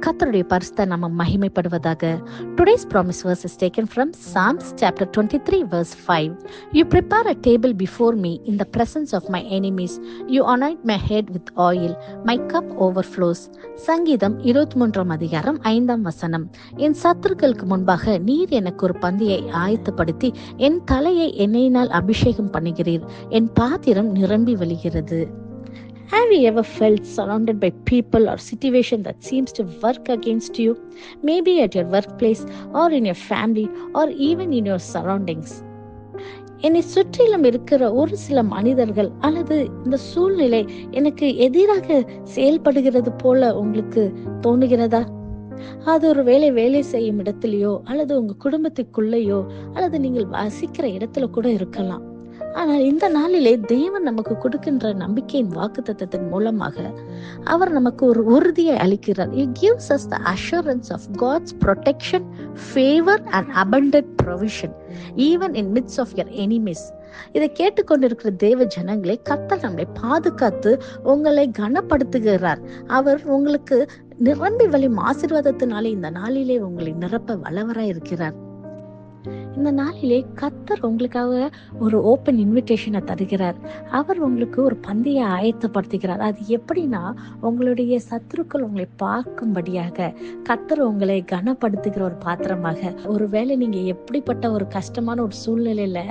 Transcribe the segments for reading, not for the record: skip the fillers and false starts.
கர்த்தருடைய பரிசுத்த நாமம் மகிமைப்படுவதாக. Today's promise verse is taken from Psalms chapter 23 verse 5. You prepare a table before me in the presence of my enemies. You anoint my head with oil. My cup overflows. சங்கீதம் 23 அதிகாரம் 5 வசனம். என் சத்துருக்களுக்கு முன்பாக நீர் எனக்கு ஒரு பந்தியை ஆயத்தப்படுத்தி என் தலையை எண்ணெயினால் அபிஷேகம் பண்ணுகிறீர். என் பாத்திரம் நிரம்பி வழிகிறது. Have you ever felt surrounded by people or situation that seems to work against you? Maybe at your workplace or in your family or even in your surroundings. என்னை சுற்றிலும் இருக்கிற ஒரு சில மனிதர்கள் அல்லது இந்த சூழ்நிலை எனக்கு எதிராக செயல்படுகிறது போல உங்களுக்கு தோணுகிறதா? அது ஒரு வேலை செய்யும் இடத்துலயோ அல்லது உங்க குடும்பத்துக்குள்ளேயோ அல்லது நீங்கள் வசிக்கிற இடத்துல கூட இருக்கலாம். ஆனால் இந்த நாளிலே தேவன் நமக்கு கொடுக்கின்ற நம்பிக்கையின் வாக்குத்தத்தத்தின் மூலமாக அவர் நமக்கு ஒரு உறுதியை அளிக்கிறார். He gives us the assurance of God's protection, favor and abundant provision even in midst of your enemies. இதை கேட்டுக்கொண்டிருக்கிற தேவ ஜனங்களை கர்த்தர் நம்மை பாதுகாத்து உங்களை கனப்படுத்துகிறார். அவர் உங்களுக்கு நிரம்பி வழியும் ஆசீர்வாதத்தினாலே இந்த நாளிலே உங்களை நிரப்ப வல்லவராய் இருக்கிறார். இந்த நாளிலே கர்த்தர் உங்களுக்காக ஒரு ஓப்பன் இன்விடேஷனை தருகிறார். அவர் உங்களுக்கு ஒரு பந்தியை ஆயத்தப்படுத்துகிறார். அது எப்படின்னா, உங்களுடைய சத்துருக்கள் உங்களை பார்க்கும்படியாக கர்த்தர் உங்களை கனப்படுத்துகிற ஒரு பாத்திரமாக. ஒருவேளை நீங்க எப்படிப்பட்ட ஒரு கஷ்டமான ஒரு சூழ்நிலையில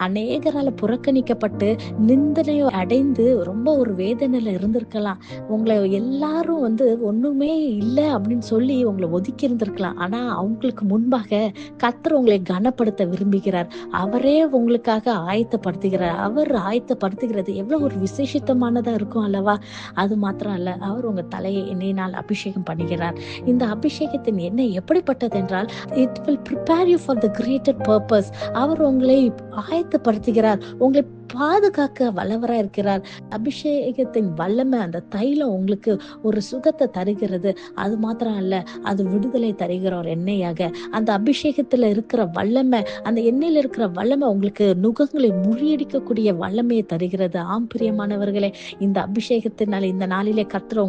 அநேகரால புறக்கணிக்கப்பட்டு நிந்தனையோ அடைந்து ரொம்ப ஒரு வேதனையில இருந்திருக்கலாம். உங்களை எல்லாரும் ஒண்ணுமே இல்லை அப்படின்னு சொல்லி உங்களை ஒதுக்கி இருந்திருக்கலாம். ஆனா அவங்களுக்கு முன்பாக கர்த்தர் உங்களை கனப்படுத்த விரும்புகிறார். அவரே உங்களுக்காக ஆயத்தப்படுத்துகிறார். அவர் ஆயத்தப்படுத்துகிறது எவ்வளவு ஒரு விசேஷித்தமானதா இருக்கும் அல்லவா? அது மாத்திரம் அல்ல, அவர் உங்க தலையை எண்ணெயினால் அபிஷேகம் பண்ணுகிறார். இந்த அபிஷேகத்தின் எண்ணெய் எப்படிப்பட்டது என்றால், it will prepare you for the greater purpose. அவர் உங்களை ஆயத்தப்படுத்துகிறார், உங்களை பாதுகாக்க வல்லவரா இருக்கிறார். அபிஷேகத்தின் வல்லமை, அந்த தைலம் உங்களுக்கு ஒரு சுகத்தை தருகிறது. அது மாத்திரம் அல்ல, அது விடுதலை தருகிற ஒரு எண்ணெயாக. அந்த அபிஷேகத்துல இருக்கிற வல்லமை, அந்த எண்ணெயில இருக்கிற வல்லமை உங்களுக்கு நுகங்களை முறியடிக்கக்கூடிய வல்லமையை தருகிறது. ஆம் பிரியமானவர்களே, இந்த அபிஷேகத்தினால இந்த நாளிலே கர்த்தர்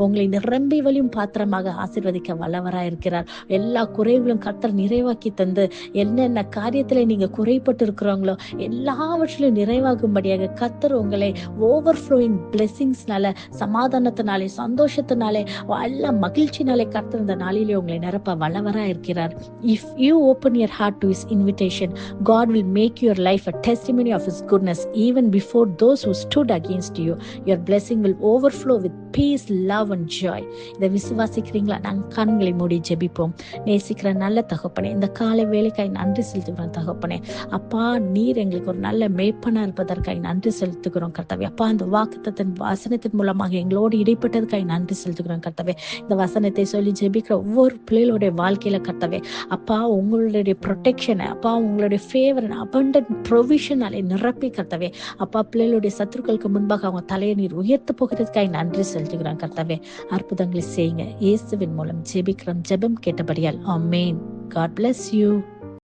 உங்களை நிரம்பி வழியும் பாத்திரமாக ஆசீர்வதிக்க வல்லவரா இருக்கிறார். எல்லா குறைகளும் கர்த்தர் நிறைவாக்கி தந்து, என்னென்ன காரியத்துல நீங்க குறைப்பட்டு இருக்கிறாங்களோ எல்லாவற்றிலும் நிறைவாகும்படியாக கர்த்தர் உங்களை ஓவர்ஃப்ளோயிங் பிளெஸிங்ஸ்னால, சமாதானத்தினாலே, சந்தோஷத்தினாலே, எல்லா மகிழ்ச்சினாலே கர்த்தர் இந்த நாளிலே உங்களை நிரப்ப வல்லவரா இருக்கிறார். If you open your heart to his invitation, God will make your life a testimony of his goodness even before those who stood against you. Your blessing will overflow with peace, love and joy. இதை விசுவாசிக்கிறீங்களா? நாங்கள் கண்களை மூடி ஜெபிப்போம். நேசிக்கிற நல்ல தகப்பனே, இந்த காலை வேலைக்காய் நன்றி செலுத்துகிறோம் தகப்பனே. அப்பா, நீர் எங்களுக்கு ஒரு நல்ல மேய்ப்பனா இருப்பதற்காக நன்றி செலுத்துகிறோம் கர்த்தாவே. அப்பா, இந்த வாக்குத்தத்தின் வசனத்தின் மூலமாக எங்களோடு இடைப்பட்டதுக்காக நன்றி செலுத்துகிறோம் கர்த்தாவே. இந்த வசனத்தை சொல்லி ஜெபிக்கிற ஒவ்வொரு பிள்ளைகளுடைய வாழ்க்கையில கர்த்தாவே, அப்பா உங்களுடைய ப்ரொடெக்ஷனை, அப்பா உங்களுடைய ஃபேவர் அபண்டன்ட் ப்ரொவிஷனாலே நிரப்பி கர்த்தாவே, அப்பா பிள்ளைகளுடைய சத்துருக்களுக்கு முன்பாக அவங்க தலையை நீர் உயர்த்த போகிறதுக்காக நன்றி செலுத்துகிறோம் கர்த்தாவே. அற்புதங்களை செய்யுங்க. இயேசுவின் மூலம் ஜெபிக்கிறோம். ஜெபம் கேட்டபடியால் ஆமென். God bless you.